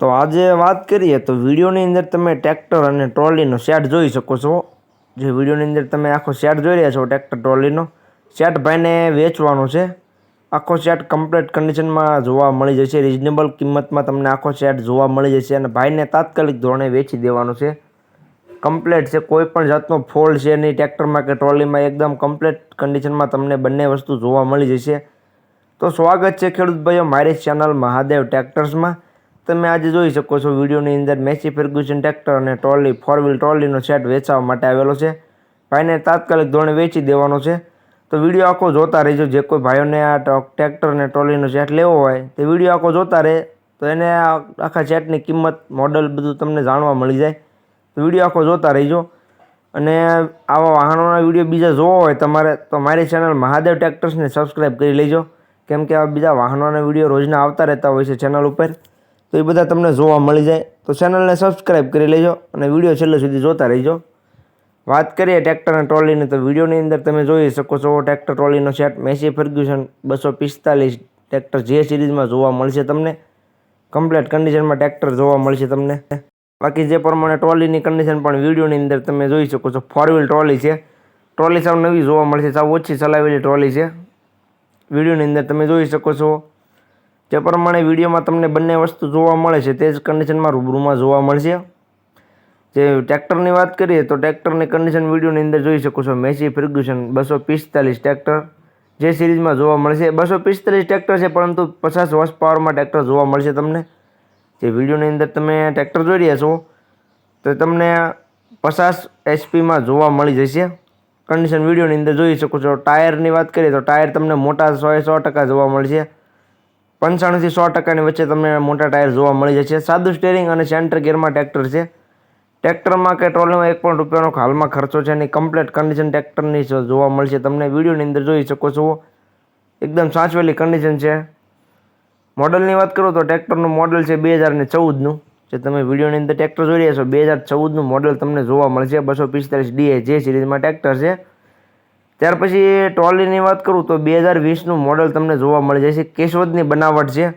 તો આજે વાત કરીએ તો વિડીયોની અંદર તમે ટ્રેક્ટર અને ટ્રોલીનો સેટ જોઈ શકો છો। જે વિડીયોની અંદર તમે આખો સેટ જોઈ રહ્યા છો ટ્રેક્ટર ટ્રોલીનો સેટ ભાઈને વેચવાનો છે। આખો સેટ કમ્પ્લીટ કન્ડિશનમાં જોવા મળી જશે। રિઝનેબલ કિંમતમાં તમને આખો સેટ જોવા મળી જશે અને ભાઈને તાત્કાલિક ધોરણે વેચી દેવાનો છે। કમ્પ્લીટ છે, કોઈ પણ જાતનો ફોલ્ટ છે નહીં ટ્રેક્ટરમાં કે ટ્રોલીમાં, એકદમ કમ્પ્લીટ કન્ડિશનમાં તમને બંને વસ્તુ જોવા મળી જશે। તો સ્વાગત છે ખેડૂત ભાઈઓ મારી ચેનલ મહાદેવ ટ્રેક્ટર્સમાં। તમે આજે જોઈ શકો છો વિડીયોની અંદર મેસી ફર્ગ્યુસન ટ્રેક્ટર અને ટ્રોલી 4 વ્હીલ ટ્રોલીનો સેટ વેચવા માટે આવેલો છે। ભાઈને તાત્કાલિક ધોરણે વેચી દેવાનો છે। તો વિડીયો આખો જોતા રહેજો। જે કોઈ ભાઈઓને આ ટ્રેક્ટર અને ટ્રોલીનો સેટ લેવો હોય તે વિડીયો આખો જોતા રહે તો એને આખા સેટની કિંમત, મોડલ બધું તમને જાણવા મળી જાય। તો વિડીયો આખો જોતા રહેજો। અને આવા વાહનોના વિડીયો બીજા જોવા હોય તમારે તો મારી ચેનલ મહાદેવ ટ્રેક્ટર્સને સબસ્ક્રાઈબ કરી લેજો, કેમ કે આ બીજા વાહનોના વિડીયો રોજના આવતા રહેતા હોય છે ચેનલ ઉપર, તો એ બધા તમને જોવા મળી જાય। તો ચેનલને સબસ્ક્રાઈબ કરી લેજો અને વિડીયો છેલ્લે સુધી જોતા રહેજો। વાત કરીએ ટ્રેક્ટર અને ટ્રોલીની તો વિડીયોની અંદર તમે જોઈ શકો છો tractor ટ્રોલીનો set Massey Fergusson 245 tractor જે સિરીઝમાં જોવા મળશે તમને। કમ્પ્લીટ કન્ડિશનમાં ટ્રેક્ટર જોવા મળશે તમને। બાકી જે પ્રમાણે ટ્રોલીની કન્ડિશન પણ વિડીયોની અંદર તમે જોઈ શકો છો। 4 વ્હીલ ટ્રોલી છે। ટ્રોલી સાવ નવી જોવા મળશે, સાવ ઓછી ચલાવેલી ટ્રોલી છે। વિડીયોની અંદર તમે જોઈ શકો છો જે પ્રમાણે વિડીયોમાં તમને બંને વસ્તુ જોવા મળે છે તે જ કન્ડિશનમાં રૂબરૂમાં જોવા મળશે। જે ટ્રેક્ટરની વાત કરીએ તો ટ્રેક્ટરની કન્ડિશન વિડીયોની અંદર જોઈ શકો છો। મેસી ફર્ગ્યુસન 245 ટ્રેક્ટર જે સિરીઝમાં જોવા મળશે। 245 ટ્રેક્ટર છે પરંતુ 50 હોર્સ પાવરમાં ટ્રેક્ટર જોવા મળશે તમને। જે વિડીયોની અંદર તમે ટ્રેક્ટર જોઈ રહ્યા છો તો તમને 50 એચપીમાં જોવા મળી જશે। કન્ડિશન વિડીયોની અંદર જોઈ શકો છો। ટાયરની વાત કરીએ તો ટાયર તમને મોટા 100% જોવા મળશે। 95 થી 100%ની વચ્ચે તમને મોટા ટાયર જોવા મળી જશે। સાદું સ્ટેરિંગ અને સેન્ટર ગિયરમાં ટ્રેક્ટર છે। ટ્રેક્ટરમાં કે ટ્રોલીમાં 1 પણ રૂપિયાનો હાલમાં ખર્ચો છે નહીં। કમ્પ્લીટ કન્ડિશન ટ્રેક્ટરની જોવા મળશે તમને। વિડીયોની અંદર જોઈ શકો છો એકદમ સાચવેલી કન્ડિશન છે। મોડલની વાત કરું તો ટ્રેક્ટરનું મોડલ છે 2014નું। જે તમે વિડીયોની અંદર ટ્રેક્ટર જોઈ રહ્યા છો 2014નું મોડલ તમને જોવા મળશે। 245 DI જે સિરીઝમાં ટ્રેક્ટર છે। ત્યાર પછી ટ્રોલીની વાત કરું તો 2020નું મોડલ તમને જોવા મળી જશે। કેશવદની બનાવટ છે।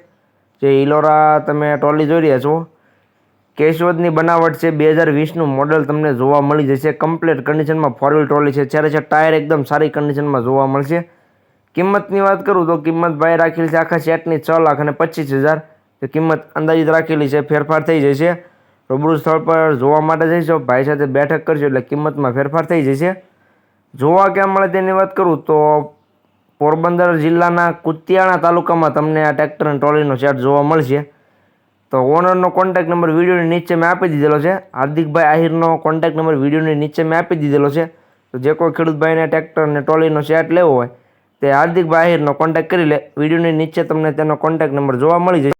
જે ઇલોરા તમે ટ્રોલી જોઈ રહ્યા છો કેશવદની બનાવટ છે। 2020નું મોડલ તમને જોવા મળી જશે। કમ્પ્લીટ કન્ડિશનમાં 4 વ્હીલ ટ્રોલી છે। ત્યારે ટાયર એકદમ સારી કન્ડિશનમાં જોવા મળશે। કિંમતની વાત કરું તો કિંમત ભાઈ રાખેલી છે આખા સેટની 6,25,000। તો કિંમત અંદાજિત રાખેલી છે, ફેરફાર થઈ જશે। રૂબરૂ સ્થળ પર જોવા માટે જઈશો, ભાઈ સાથે બેઠક કરશો એટલે કિંમતમાં ફેરફાર થઈ જશે। જોવા ક્યાં મળે તેની વાત કરું તો પોરબંદર જિલ્લાના કુતિયાણા તાલુકામાં તમને આ ટ્રેક્ટર અને ટ્રોલીનો સેટ જોવા મળશે। તો ઓનરનો કોન્ટેક્ટ નંબર વિડીયોની નીચે મેં આપી દીધેલો છે। હાર્દિકભાઈ આહિરનો કોન્ટેક્ટ નંબર વિડીયોની નીચે મેં આપી દીધેલો છે। તો જે કોઈ ખેડૂતભાઈને ટ્રેક્ટર અને ટ્રોલીનો સેટ લેવો હોય તે હાર્દિકભાઈ આહિરનો કોન્ટેક્ટ કરી લે। વિડીયોની નીચે તમને તેનો કોન્ટેક્ટ નંબર જોવા મળી જશે।